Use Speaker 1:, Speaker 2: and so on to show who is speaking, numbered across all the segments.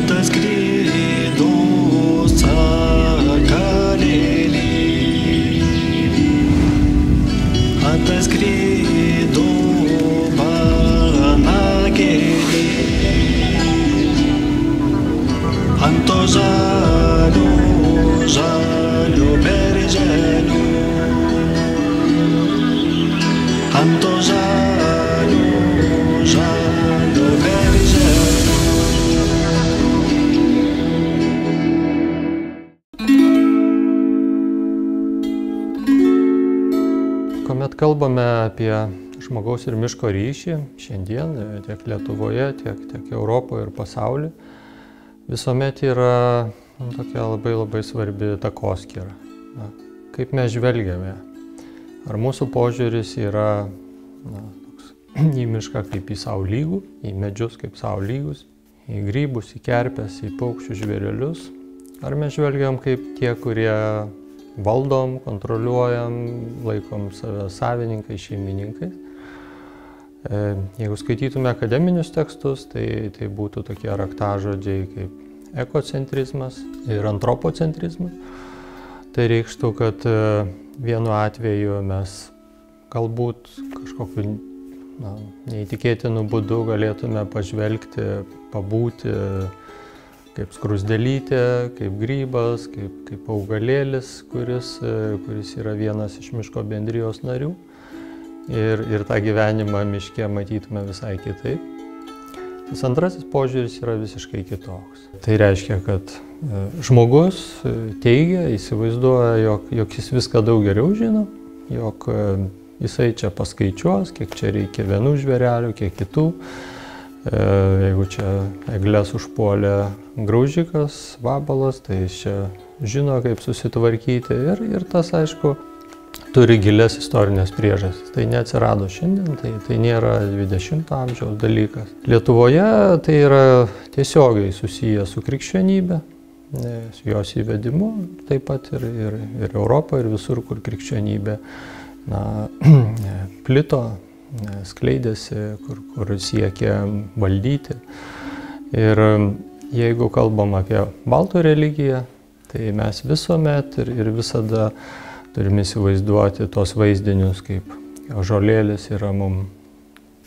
Speaker 1: Ataskrido sakalėlį, ataskrido vanagėlį, ant to žalio berželio, ant to žalio berželio.
Speaker 2: Kuomet kalbame apie žmogaus ir miško ryšį, šiandien tiek Lietuvoje, tiek Europoje ir pasaulyje, visuomet yra tokia labai svarbi takoskyra. Kaip mes žvelgiame? Ar mūsų požiūris yra toks, į mišką kaip į sau lygų, į medžius kaip sau lygus, į grybus, į kerpes, į paukščių žvėrelius? Ar mes žvelgiam kaip tie, kurie valdom, kontroliuojam, laikom save savininkais, šeimininkais? Jeigu skaitytume akademinius tekstus, tai būtų tokie raktažodžiai kaip ekocentrizmas ir antropocentrizmas. Tai reikštų, kad vienu atveju mes galbūt kažkokiu neįtikėtinu būdu galėtume pažvelgti, pabūti kaip skruzdėlytė, kaip grybas, kaip augalėlis, kuris yra vienas iš miško bendrijos narių. Ir tą gyvenimą miške matytume visai kitaip. Tas antrasis požiūris yra visiškai kitoks. Tai reiškia, kad žmogus teigia, įsivaizduoja, jog jis viską daug geriau žino, jog jisai čia paskaičiuos, kiek čia reikia vienų žvėrelių, kiek kitų. Jeigu čia egles užpuolė graužikas, vabalas, tai jis čia žino, kaip susitvarkyti. Ir tas, aišku, turi gilias istorinės priežastis. Tai neatsirado šiandien, tai nėra 20-ojo amžiaus dalykas. Lietuvoje tai yra tiesiogiai susiję su krikščionybė, su jos įvedimu, taip pat ir Europoje, ir visur, kur krikščionybė plito, skleidėsi, kur siekė valdyti. Ir jeigu kalbam apie baltų religiją, tai mes visuomet ir visada turime įsivaizduoti tos vaizdinius, kaip ąžuolėlis yra mums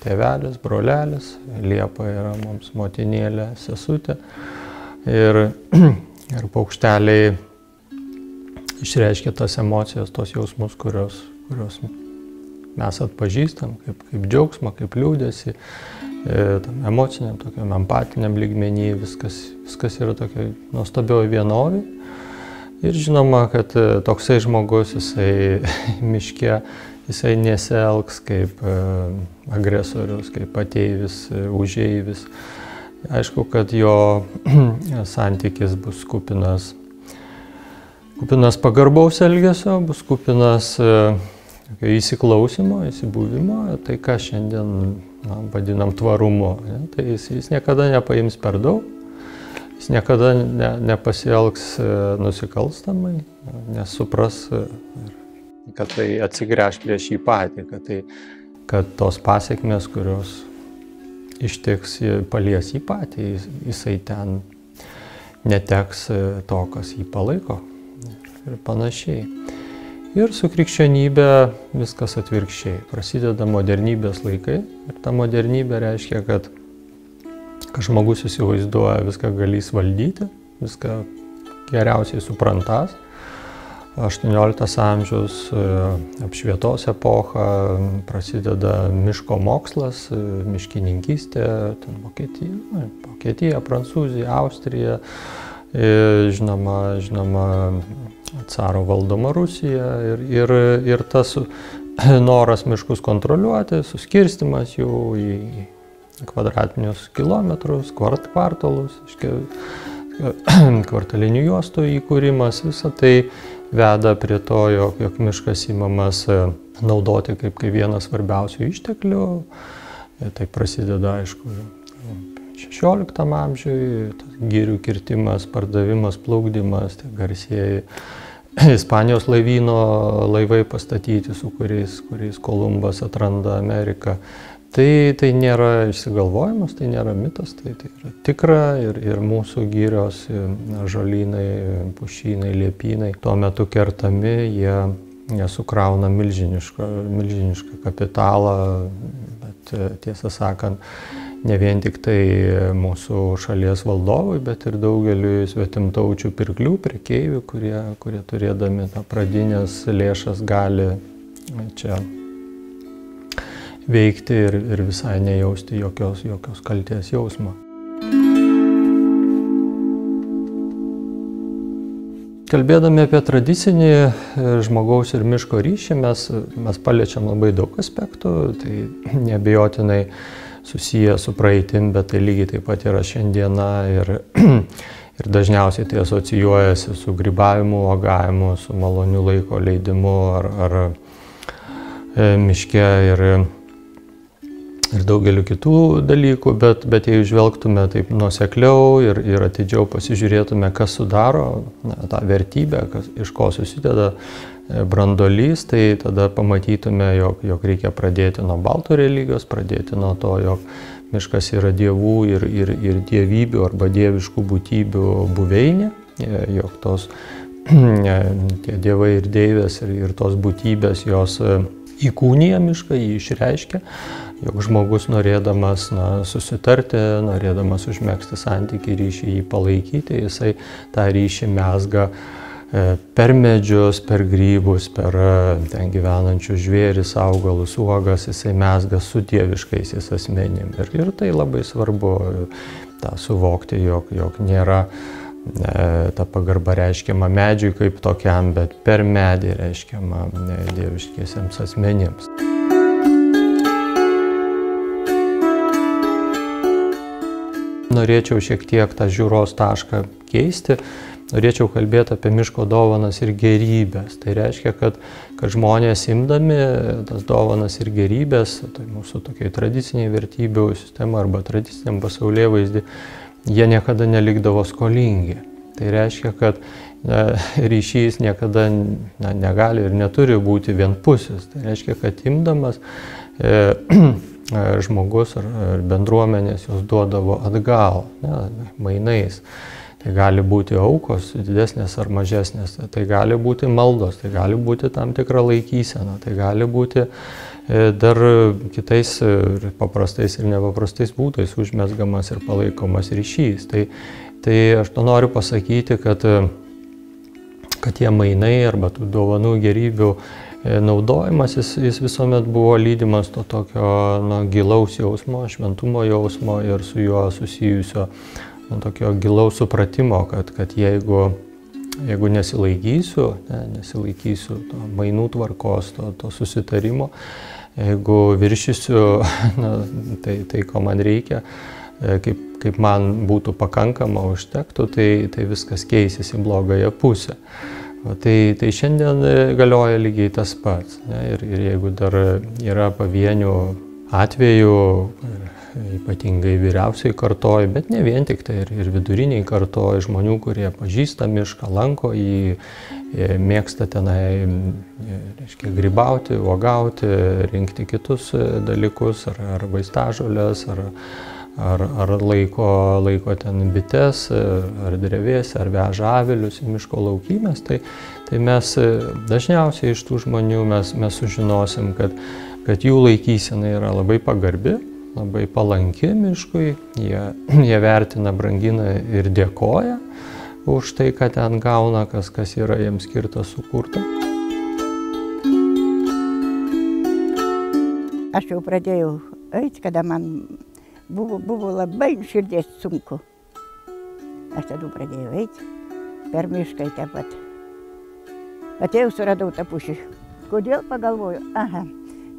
Speaker 2: tėvelis, brolelis, liepa yra mums motinėlė, sesutė. Ir paukšteliai išreiškia tas emocijas, tos jausmus, kurios mes atpažįstam, kaip džiaugsmą, kaip liūdesį, tam emociniam, tokiam empatiniam lygmenį, viskas yra tokia nuostabioji vienovė. Ir žinoma, kad toksai žmogus, jisai miške, jisai nesielgs kaip agresorius, kaip ateivis, užeivis. Aišku, kad jo santykis bus kupinas pagarbaus elgesio, bus kupinas įsiklausimo, įsibuvimo, tai ką šiandien vadinam tvarumu. Tai jis niekada nepaims per daug. Jis niekada nepasielgs nusikalstamai, nesupras, kad tai atsigręš prieš jį patį, kad tos pasekmės, kurios ištiks, palies jį patį, jisai ten neteks to, kas jį palaiko ir panašiai. Ir su krikščionybė viskas atvirkščiai. Prasideda modernybės laikai ir ta modernybė reiškia, kad žmogus įsivaizduoja viską galys valdyti, viską geriausiai suprantas. 18 amžiaus apšvietos epocha, prasideda miško mokslas, miškininkystė, Vokietija, Prancūzija, Austrija, žinoma caro valdoma Rusija ir tas noras miškus kontroliuoti, suskirstimas jų į kvadratinius kilometrus, kvartalus, kvartalinių juostų įkūrimas, visą tai veda prie to, jog miškas imamas naudoti kaip vienas svarbiausių išteklių. Tai prasideda, aišku, 16 amžiui, girių kirtimas, pardavimas, plukdymas, tai garsieji Ispanijos laivyno laivai pastatyti, su kuriais Kolumbas atranda Ameriką. Tai nėra išsigalvojimas, tai nėra mitas, tai yra tikra ir mūsų girios, žolynai, pušynai, liepynai tuo metu kertami, jie sukrauna milžinišką kapitalą, bet tiesą sakant, ne vien tik tai mūsų šalies valdovui, bet ir daugeliu svetimtaučių pirklių, prekeivių, kurie turėdami tą pradinės lėšas gali čia veikti ir visai nejausti jokios kaltės jausmo. Kalbėdami apie tradicinį žmogaus ir miško ryšį, mes paliečiam labai daug aspektų, tai neabejotinai susiję su praeitim, bet tai lygiai taip pat yra šiandiena ir dažniausiai tai asocijuojasi su grybavimu, uogavimu, su maloniu laiko leidimu ar miške ir daugeliu kitų dalykų, bet jei žvelgtume taip nuosekliau ir atidžiau pasižiūrėtume, kas sudaro tą vertybę, iš ko susideda branduolys, tai tada pamatytume, jog reikia pradėti nuo baltų religijos, pradėti nuo to, jog miškas yra dievų ir dievybių arba dieviškų būtybių buveinė, jog tie dievai ir deivės ir tos būtybės jos įkūnija mišką, jį išreiškia, jog žmogus norėdamas susitarti, norėdamas užmegzti santykį, ryšį, jį palaikyti, jisai tą ryšį mezga per medžius, per grybus, per ten gyvenančius žvėris, augalus, uogas, jisai mezga su dieviškaisiais asmenim. Ir tai labai svarbu tą suvokti, jog nėra ta pagarba reiškiama medžiui kaip tokiam, bet per medį reiškiama dieviškiesiems asmenims. Norėčiau šiek tiek tą žiūros tašką keisti, norėčiau kalbėti apie miško dovanas ir gerybės. Tai reiškia, kad žmonės imdami tas dovanas ir gerybės, tai mūsų tokiai tradiciniai vertybių sistema arba tradiciniam pasaulėvaizdį, jie niekada nelikdavo skolingi. Tai reiškia, kad ryšys niekada negali ir neturi būti vienpusis. Tai reiškia, kad imdamas žmogus ar bendruomenės jos duodavo atgal, mainais. Tai gali būti aukos, didesnės ar mažesnės, tai gali būti maldos, tai gali būti tam tikra laikysena, tai gali būti dar kitais paprastais ir nepaprastais būdais užmezgamas ir palaikomas ryšys. Tai aš to noriu pasakyti, kad tie mainai arba tų dovanų gerybių naudojimas, jis visuomet buvo lydimas to tokio gilaus jausmo, šventumo jausmo ir su juo susijusio tokio gilaus supratimo, kad jeigu nesilaikysiu to mainų tvarkos, to susitarimo, jeigu viršysiu tai ko man reikia, kaip man būtų pakankama, užtektų, tai viskas keisis į blogąją pusę. Tai šiandien galioja lygiai tas pats. Ir jeigu dar yra pavienių atvejų, ypatingai vyriausiai kartoj, bet ne vien tik tai ir viduriniai kartoj, žmonių, kurie pažįsta mišką, lanko jį, mėgsta tenai grybauti, uogauti, rinkti kitus dalykus, ar vaistažoles, ar laiko ten bites, ar drevės, ar veža avilius į miško laukymės, tai mes dažniausiai iš tų žmonių mes sužinosim, kad jų laikysena yra labai pagarbi, labai palanki miškui, jie vertina, brangina ir dėkoja už tai, kad ten gauna, kas yra jiems skirta, sukurta.
Speaker 3: Aš jau pradėjau eiti, kada man buvo labai širdies sunku. Aš tada pradėjau eiti per mišką į tą pat. Atėjau, suradau tą pušį. Kodėl pagalvoju? Aha,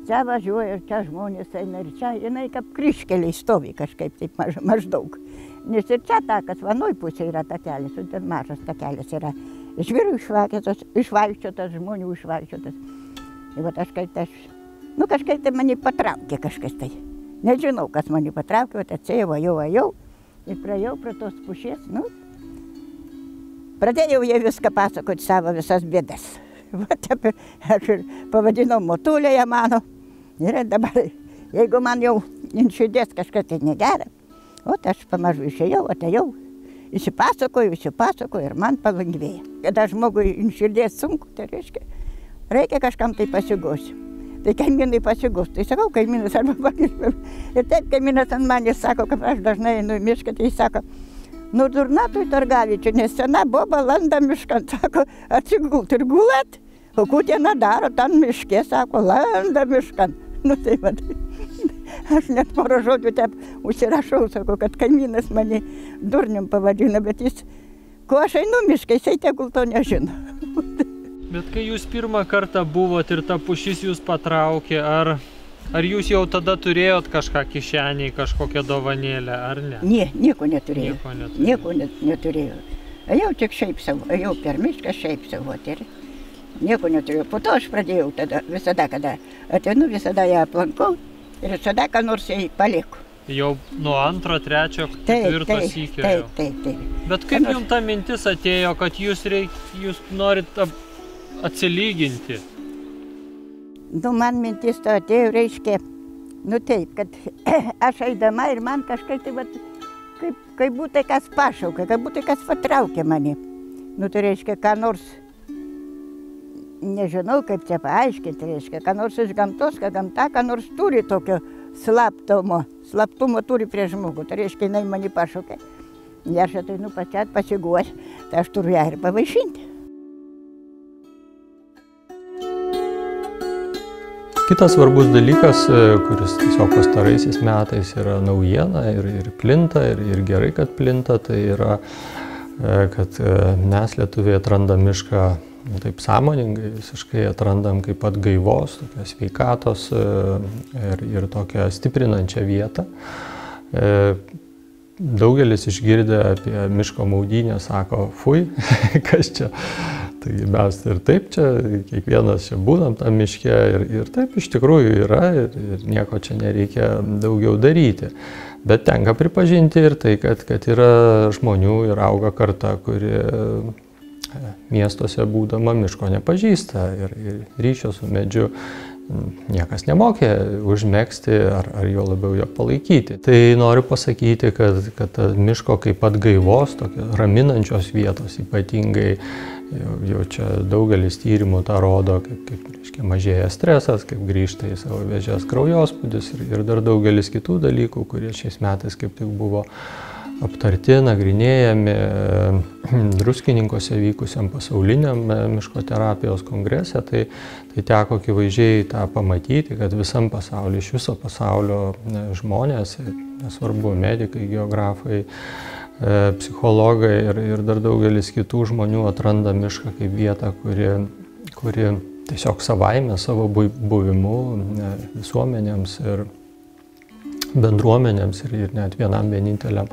Speaker 3: čia važiuoja ir čia žmonės eina ir čia jinai kaip kryžkeliai stovi kažkaip taip maždaug. Nes ir čia takas, vanoj pusė yra takelis, ir ten mažas takelis yra. Žvėrių išvaikščiotas, žmonių išvaikščiotas. Ir vat aš kažkaip tai mane patraukė kažkas tai. Nežinau, kas mane patraukė, vat atsėjau, ėjau ir praėjau prie tos pušies, pradėjau jai viską pasakoti, savo visas bėdas. Vat aš ir pavadinau motulėje mano. Ir dabar Jeigu man jau ant širdies kažkas tai negera, o aš pamažu išėjau, atėjau, įsipasakoju ir man palengvėja. Kada žmogui ant širdies sunku, tai reikia kažkam tai pasiguosiu. Tai kaimynai pasigūs. Tai sakau, kaimynas arba pagirs. Ir taip kaimynas ant manęs sako, kad aš dažnai einu į mišką, tai jis sako, nu durna tu Targavičių, nes sena boba landa miškan, sako, atsigult ir gulat. O kūtiena daro ten miške, sako, landa miškan. Nu tai va, aš net porą žodžių taip užsirašau, sako, kad kaimynas mane durnium pavadina, bet jis, ko aš einu miškai, jisai tegul to nežino.
Speaker 2: Bet kai jūs pirmą kartą buvot ir ta pušis jūs patraukė, ar jūs jau tada turėjot kažką kišeniai, kažkokią dovanėlę, ar ne?
Speaker 3: Ne, nieko neturėjau. Nieko neturėjau. Ėjau tik šiaip savo, ėjau per mišką šiaip savo. Ir nieko neturėjau. Po to aš pradėjau tada, visada, kada ateinu, visada ją aplankau ir visada, ką nors jai palieku.
Speaker 2: Jau nuo antro, trečio, ketvirto sykio.
Speaker 3: Taip.
Speaker 2: Bet kaip jums ta mintis atėjo, kad jūs norit atsilyginti?
Speaker 3: Nu, man mintis to atėjo, reiškia, nu taip, kad aš eidama ir man kažkaip tai, kaip būtų kas pašaukė, kaip būtų kas patraukė mane. Nu, tai reiškia, ką nors, nežinau, kaip čia paaiškinti, reiškia, ką nors iš gamtos, kad gamta, ką nors turi tokio slaptumo turi prie žmogų. Tai reiškia, jinai mane pašaukė. Ir aš ateinu pačiat pasiguos, tai aš turiu ją ir pavaišinti.
Speaker 2: Kitas svarbus dalykas, kuris tiesiog pastaraisiais metais yra naujiena ir plinta, ir gerai, kad plinta, tai yra, kad mes lietuviai atrandam mišką taip sąmoningai, visiškai atrandam kaip atgaivos, tokios sveikatos ir tokią stiprinančią vietą. Daugelis išgirdę apie miško maudynę sako, fui, kas čia. Taigi mes ir taip čia, kiekvienas čia būnam tam miške ir taip iš tikrųjų yra ir nieko čia nereikia daugiau daryti. Bet tenka pripažinti ir tai, kad yra žmonių ir auga karta, kuri miestuose būdama miško nepažįsta ir ryšio su medžiu niekas nemokė užmegzti ar jo labiau jo palaikyti. Tai noriu pasakyti, kad miško kaip atgaivos, tokios raminančios vietos ypatingai, jau čia daugelis tyrimų tą rodo, kaip reiškia, mažėja stresas, kaip grįžta į savo vėžės kraujospūdis ir dar daugelis kitų dalykų, kurie šiais metais kaip tik buvo aptarti, nagrinėjami Druskininkuose vykusiam pasauliniam miškoterapijos kongrese, tai teko akivaizdžiai tą pamatyti, kad visam pasauliu, iš viso pasaulio žmonės, nesvarbu, medikai, geografai, psichologai ir dar daugelis kitų žmonių atranda mišką kaip vietą, kuri tiesiog savaime savo buvimu visuomenėms ir bendruomenėms ir net vienam vieninteliam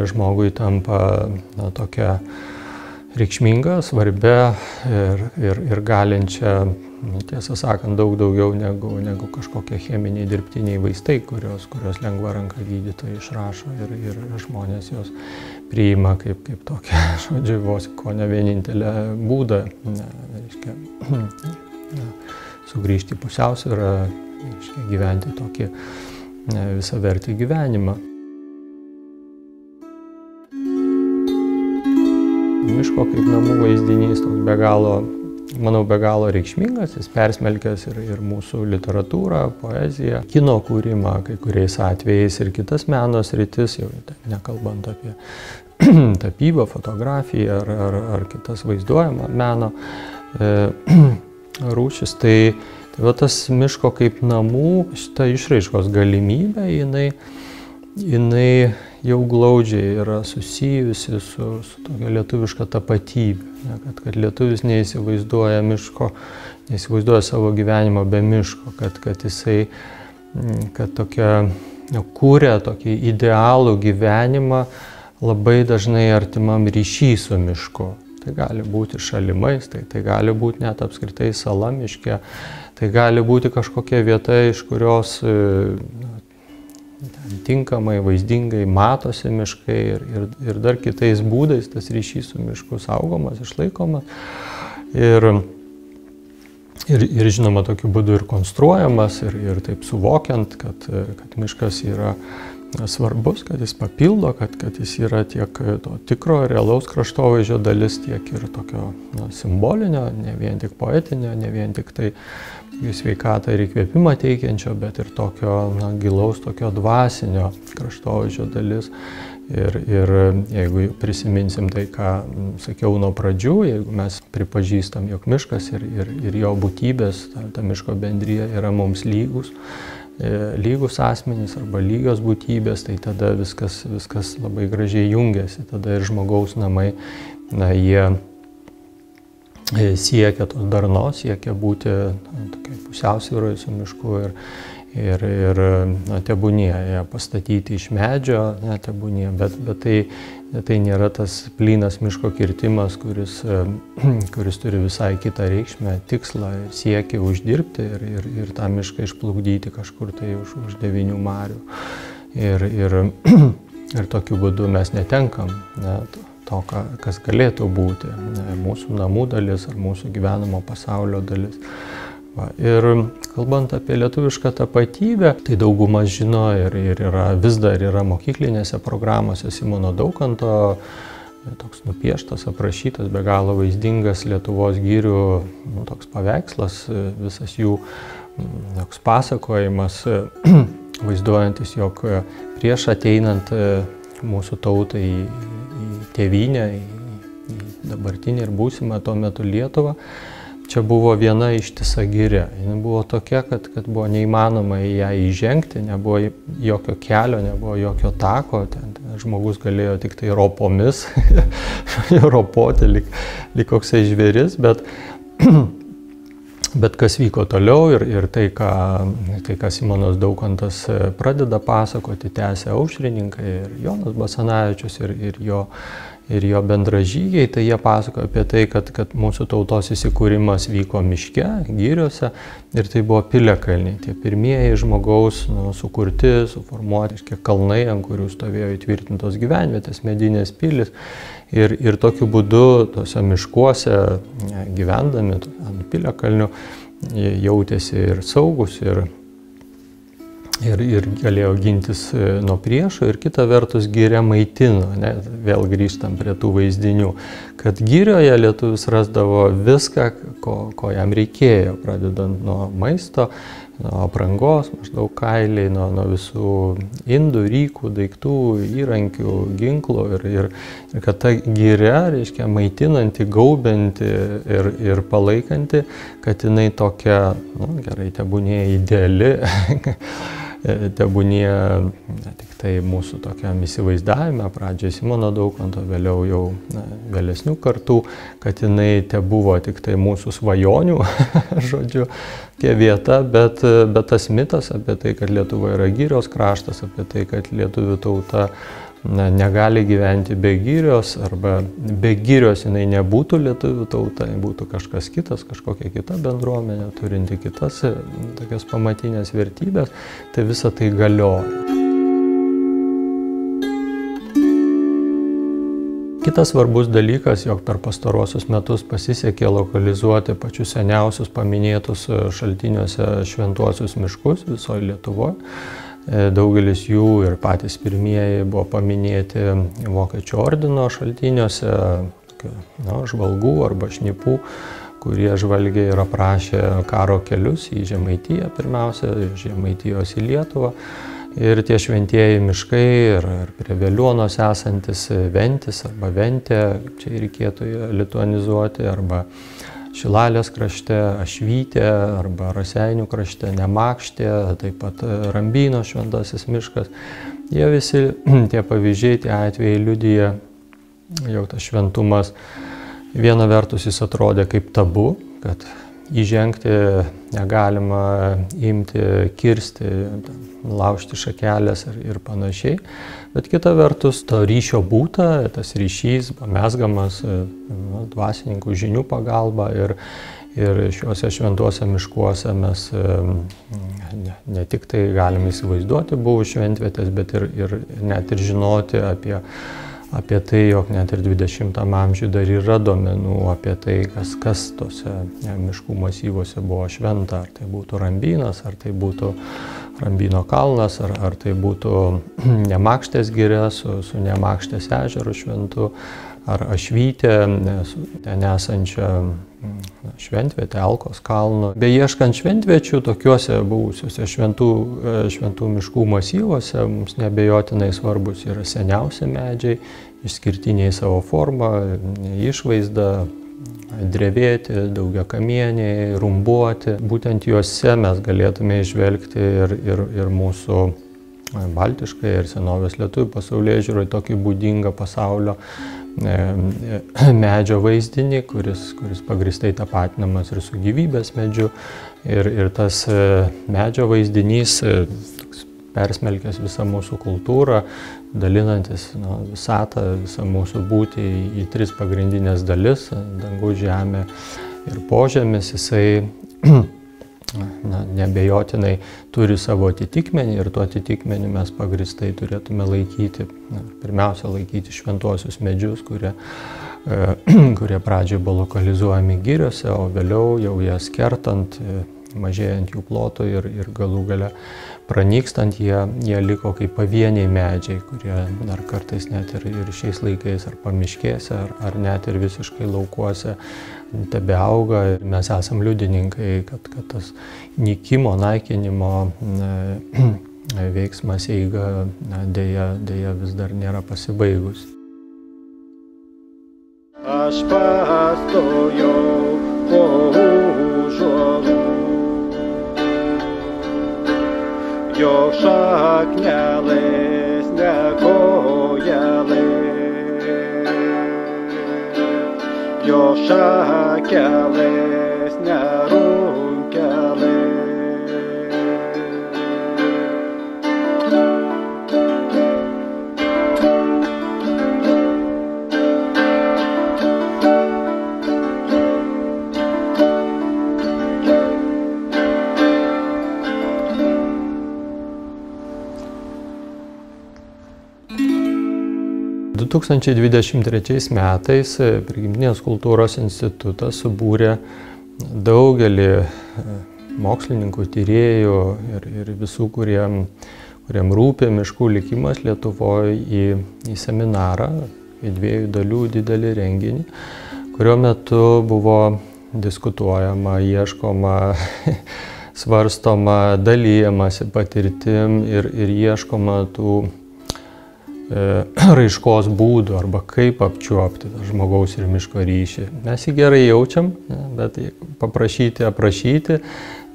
Speaker 2: žmogui tampa tokia reikšminga, svarbia ir galinčia, tiesą sakant, daug daugiau negu kažkokie cheminiai dirbtiniai vaistai, kurios lengva ranka gydytojai išrašo ir žmonės jos priima kaip tokia, žodžiu, vos ko ne vienintelę būdą, reiškia, sugrįžti į pusiausvyrą, reiškia, gyventi tokį visavertį gyvenimą. Miško kaip namų vaizdinys toks be galo reikšmingas, jis persmelkęs ir mūsų literatūrą, poeziją, kino kūrimą, kai kuriais atvejais ir kitas meno sritis, jau nekalbant apie tapybą, fotografiją ar kitas vaizduojamą meno rūšis. Tai va tas miško kaip namų, šita išraiškos galimybė, jinai jau glaudžiai yra susijusi su tokia lietuviška tapatybė, kad lietuvis neįsivaizduoja miško, neįsivaizduoja savo gyvenimo be miško, kad jisai, kad kūrė tokį idealų gyvenimą labai dažnai artimam ryšy su mišku. Tai gali būti šalimais, tai gali būti net apskritai sala miške, tai gali būti kažkokia vieta, iš kurios tinkamai, vaizdingai matosi miškai ir dar kitais būdais tas ryšys su mišku saugomas, išlaikomas. Ir Ir žinoma, tokiu būdu ir konstruojamas, ir taip suvokiant, kad miškas yra svarbus, kad jis papildo, kad jis yra tiek to tikro, realaus kraštovaizdžio dalis, tiek ir tokio simbolinio, ne vien tik poetinio, ne vien tik tai sveikatą ir įkvėpimą teikiančio, bet ir tokio gilaus, tokio dvasinio kraštovaizdžio dalis. Ir jeigu prisiminsim tai, ką sakiau nuo pradžių, jeigu mes pripažįstam, jog miškas ir jo būtybės, ta miško bendrija yra mums lygus asmenys arba lygios būtybės, tai tada viskas labai gražiai jungiasi. Tada ir žmogaus namai, jie siekia tos darnos, siekia būti tokiai pusiausvyroje su mišku ir tebūnie jie pastatyti iš medžio, tebūnie, bet tai nėra tas plynas miško kirtimas, kuris turi visai kitą reikšmę, tikslą, siekį uždirbti ir tą mišką išplukdyti kažkur tai už 9 marių. Ir tokiu būdu mes netenkam to, kas galėtų būti mūsų namų dalis ar mūsų gyvenamo pasaulio dalis. Ir kalbant apie lietuvišką tapatybę, tai daugumas žino ir vis dar yra mokyklinėse programose Simono Daukanto toks nupieštas, aprašytas, be galo vaizdingas Lietuvos girių toks paveikslas, visas jų toks pasakojimas, vaizduojantis, jog prieš ateinant mūsų tautai į tėvynę, į dabartinį ir būsimą tuo metu Lietuvą, čia buvo viena ištisa giria. Jis buvo tokia, kad buvo neįmanoma į ją įžengti, nebuvo jokio kelio, nebuvo jokio tako, ten žmogus galėjo tik tai ropomis ropoti, lyg koksai žvėris, bet kas vyko toliau ir tai, ką Simonas Daukantas pradeda pasakoti, tęsia aušrininkai ir Jonas Basanavičius ir jo bendražygiai, tai jie pasakoja apie tai, kad mūsų tautos įsikūrimas vyko miške, giriuose ir tai buvo piliakalniai. Tie pirmieji žmogaus sukurti, suformuoti kalnai, ant kurių stovėjo įtvirtintos gyvenvietės, medinės pilis. Ir tokiu būdu tose miškuose gyvendami ant piliakalnių jautėsi ir saugus, ir galėjo gintis nuo priešų, ir kita vertus giria maitino. Vėl grįžtam prie tų vaizdinių, kad girioje lietuvis rasdavo viską, ko jam reikėjo, pradedant nuo maisto, nuo aprangos, maždaug kailiai, nuo visų indų, rykų, daiktų, įrankių, ginklų ir kad ta giria, reiškia, maitinanti, gaubianti ir palaikanti, kad jinai tokia, gerai, tebūnie ideali, tebūnie tik tai mūsų tokiam įsivaizdavime, pradžioje Simono Daukanto, vėliau jau vėlesnių kartų, kad jinai tebuvo tik tai mūsų svajonių, žodžiu, tie vieta, bet tas mitas apie tai, kad Lietuva yra girios kraštas, apie tai, kad lietuvių tauta negali gyventi be girios, arba be girios jinai nebūtų lietuvių tauta, būtų kažkas kitas, kažkokia kita bendruomenė, turinti kitas tokias pamatinės vertybės, tai visa tai galioja. Kitas svarbus dalykas, jog per pastarosius metus pasisekė lokalizuoti pačius seniausius paminėtus šaltiniuose šventuosius miškus visoje Lietuvoje. Daugelis jų ir patys pirmieji buvo paminėti Vokiečių ordino šaltiniuose, žvalgų arba šnipų, kurie žvalgė ir aprašė karo kelius į Žemaitiją pirmiausia, iš Žemaitijos į Lietuvą. Ir tie šventieji miškai ir prie Veliuonos esantis Ventis arba Ventė, čia reikėtų lituanizuoti, arba Šilalės krašte Ašvytė arba Raseinių krašte Nemakštė, taip pat Rambyno šventasis miškas. Jie visi tie pavyzdžiai, tie atvejai liudija, jog tas šventumas viena vertus jis atrodė kaip tabu, kad įžengti negalima, imti, kirsti, laužti šakelės ir panašiai. Bet kita vertus, to ryšio būta, tas ryšys buvo mezgamas dvasininkų žinių pagalba ir šiuose šventuose miškuose mes ne tik tai galime įsivaizduoti buvus šventvietės, bet ir net ir žinoti apie tai, jog net ir 20 amžiuje dar yra duomenų apie tai, kas tose miškų masyvuose buvo šventa. Ar tai būtų Rambynas, ar tai būtų Rambyno kalnas, ar tai būtų Nemakštės giria su Nemakštės ežeru šventu, ar Ašvytė, ten esančia šventvietė Alkos kalno. Beieškant šventviečių tokiuose buvusiuose šventų miškų masyvuose mums neabejotinai svarbus yra seniausi medžiai, išskirtiniai savo formą, išvaizdą, drevėti, daugiakamieniai, rumbuoti. Būtent juose mes galėtume išvelgti ir mūsų baltiškai ir senovės lietuvių pasaulėžiūrai tokį būdingą pasaulio medžio vaizdinį, kuris pagrįstai tapatinamas ir su gyvybės medžiu. Ir tas medžio vaizdinys persmelkęs visą mūsų kultūrą, dalinantis visatą, visą mūsų būtį į 3 pagrindinės dalis - dangus, žemė ir požemis. Jisai neabejotinai turi savo atitikmenį ir tuo atitikmenį mes pagrįstai turėtume laikyti, pirmiausia laikyti šventuosius medžius, kurie pradžioje buvo lokalizuojami giriose, o vėliau jau jas kertant, mažėjant jų ploto ir galų gale pranykstant, jie liko kaip pavieniai medžiai, kurie dar kartais net ir šiais laikais ar pamiškėse, ar net ir visiškai laukuose tebeauga. Mes esam liudininkai, kad tas nykimo, naikinimo veiksmas eiga dėja vis dar nėra pasibaigus.
Speaker 1: Aš pastojau po ąžuolų, jo šaknelės ne kojelės, jo šakelės ne runkelės.
Speaker 2: 2023 metais Prigimtinės kultūros institutas subūrė daugelį mokslininkų, tyrėjų ir visų, kuriem rūpi miškų likimas Lietuvoje į seminarą, į 2 dalių didelį renginį, kurio metu buvo diskutuojama, ieškoma, svarstoma, dalyjamasi patirtim ir ieškoma tų raiškos būdų arba kaip apčiuopti žmogaus ir miško ryšį. Mes jį gerai jaučiam, bet paprašyti, aprašyti,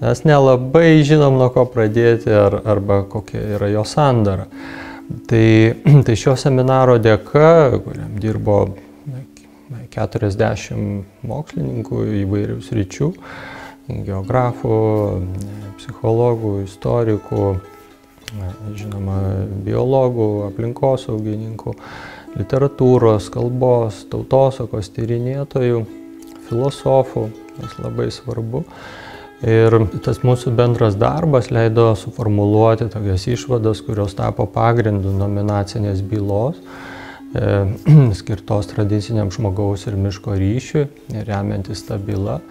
Speaker 2: mes nelabai žinom, nuo ko pradėti arba kokia yra jo sandara. Tai šio seminaro dėka, kuriam dirbo 40 mokslininkų įvairių sričių, geografų, psichologų, istorikų, žinoma, biologų, aplinkosaugininkų, literatūros, kalbos, tautosakos tyrinėtojų, filosofų, tas labai svarbu. Ir tas mūsų bendras darbas leido suformuluoti tokias išvadas, kurios tapo pagrindu nominacinės bylos, skirtos tradiciniam žmogaus ir miško ryšiui, remiantis tą bylą.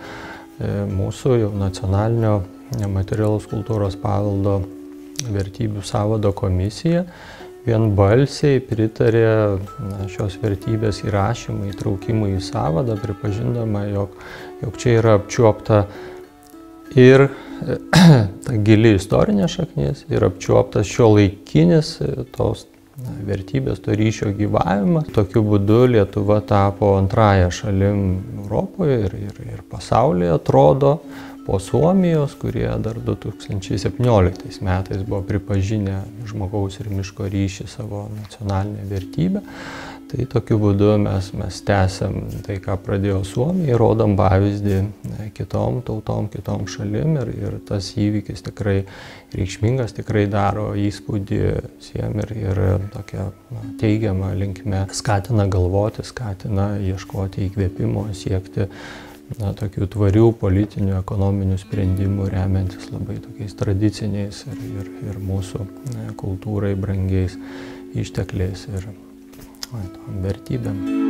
Speaker 2: Mūsų jau nacionalinio nematerialaus kultūros paveldo vertybių sąvado komisija vienbalsiai pritarė šios vertybės įrašymui, įtraukimui į sąvadą, pripažindama, jog čia yra apčiuopta ir ta gili istorinė šaknis, ir apčiuoptas šiuolaikinis tos vertybės, to ryšio gyvavimas. Tokiu būdu Lietuva tapo antrąja šalim Europoje ir pasaulyje, atrodo, po Suomijos, kurie dar 2017 metais buvo pripažinę žmogaus ir miško ryšį savo nacionalinę vertybę. Tai tokiu būdu mes tęsiam tai, ką pradėjo Suomija, rodom pavyzdį kitom tautom, kitom šalim ir tas įvykis tikrai reikšmingas, tikrai daro įspūdį visiems ir tokia teigiama linkme skatina galvoti, skatina ieškoti įkvėpimo, siekti tokių tvarių politinių, ekonominių sprendimų, remiantis labai tokiais tradiciniais ir mūsų kultūrai brangiais ištekliais. tom vertybėm.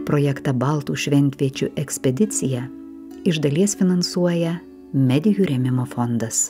Speaker 4: Projektą Baltų šventviečių ekspedicija iš dalies finansuoja Medijų rėmimo fondas.